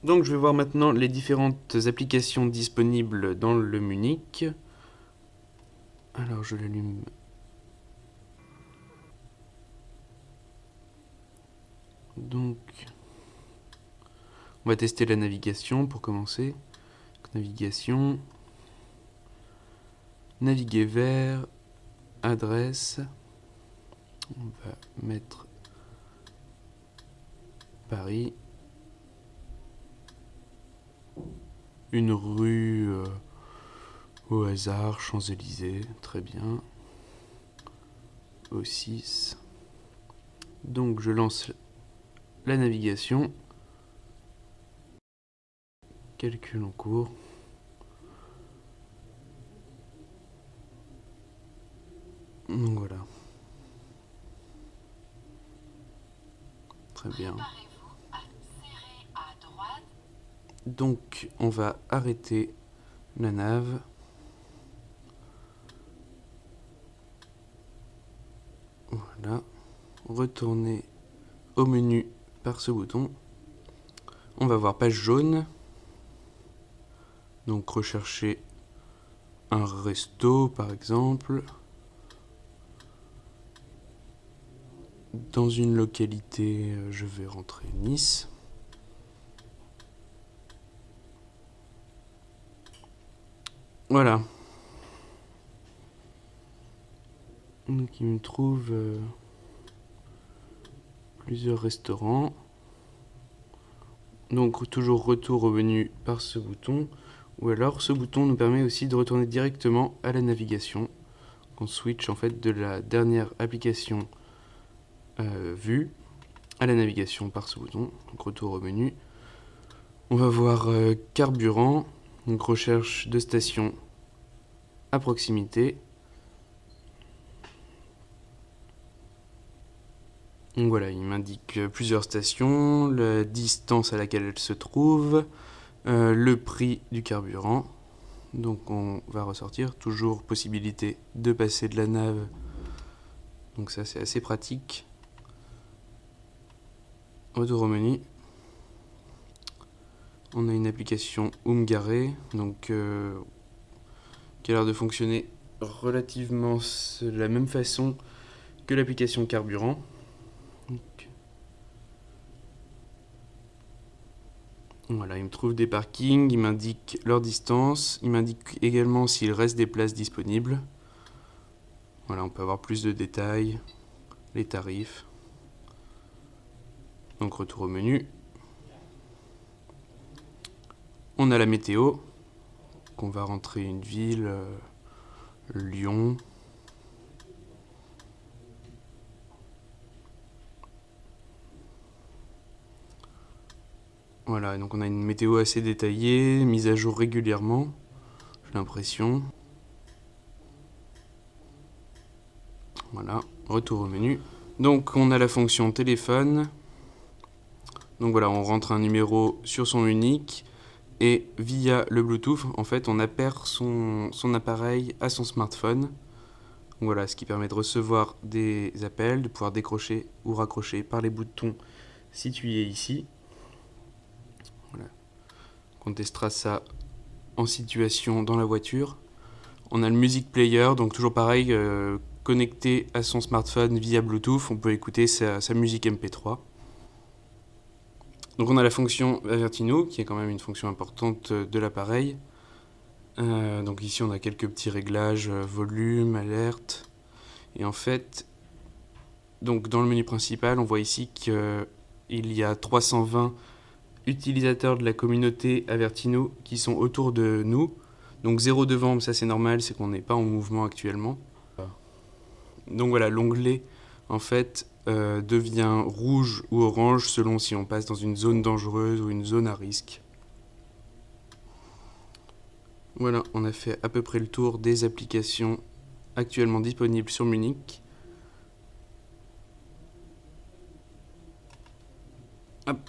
Donc je vais voir maintenant les différentes applications disponibles dans le Munich. Alors je l'allume. Donc on va tester la navigation pour commencer. Navigation. Naviguer vers. Adresse. On va mettre Paris. Une rue au hasard, Champs-Élysées, très bien. O6. Donc je lance la navigation. Calcul en cours. Donc voilà. Très bien. Donc on va arrêter la nave. Voilà. Retourner au menu par ce bouton. On va voir page jaune. Donc rechercher un resto par exemple. Dans une localité, je vais rentrer Nice. Voilà. Donc il me trouve plusieurs restaurants. Donc toujours retour au menu par ce bouton. Ou alors ce bouton nous permet aussi de retourner directement à la navigation. On switch en fait de la dernière application vue à la navigation par ce bouton. Donc retour au menu. On va voir carburant. Donc recherche de stations à proximité. Donc voilà, il m'indique plusieurs stations, la distance à laquelle elles se trouvent, le prix du carburant. Donc on va ressortir, toujours possibilité de passer de la nave. Donc ça c'est assez pratique. Retour au menu. On a une application Umgaré, donc qui a l'air de fonctionner relativement de la même façon que l'application carburant. Donc, voilà, il me trouve des parkings, il m'indique leur distance, il m'indique également s'il reste des places disponibles. Voilà, on peut avoir plus de détails, les tarifs. Donc retour au menu. On a la météo, qu'on va rentrer une ville, Lyon. Voilà, donc on a une météo assez détaillée, mise à jour régulièrement, j'ai l'impression. Voilà, retour au menu. Donc on a la fonction téléphone. Donc voilà, on rentre un numéro sur son unique et via le Bluetooth, en fait, on appare son appareil à son smartphone. Donc voilà, ce qui permet de recevoir des appels, de pouvoir décrocher ou raccrocher par les boutons situés ici. Voilà. On testera ça en situation dans la voiture. On a le music player, donc toujours pareil, connecté à son smartphone via Bluetooth, on peut écouter sa musique MP3. Donc on a la fonction Avertino, qui est quand même une fonction importante de l'appareil. Donc ici on a quelques petits réglages, volume, alerte. Et en fait, donc dans le menu principal, on voit ici qu'il y a 320 utilisateurs de la communauté Avertino qui sont autour de nous. Donc 0 devant, ça c'est normal, c'est qu'on n'est pas en mouvement actuellement. Donc voilà, l'onglet en fait devient rouge ou orange selon si on passe dans une zone dangereuse ou une zone à risque. Voilà, on a fait à peu près le tour des applications actuellement disponibles sur Munich. Hop.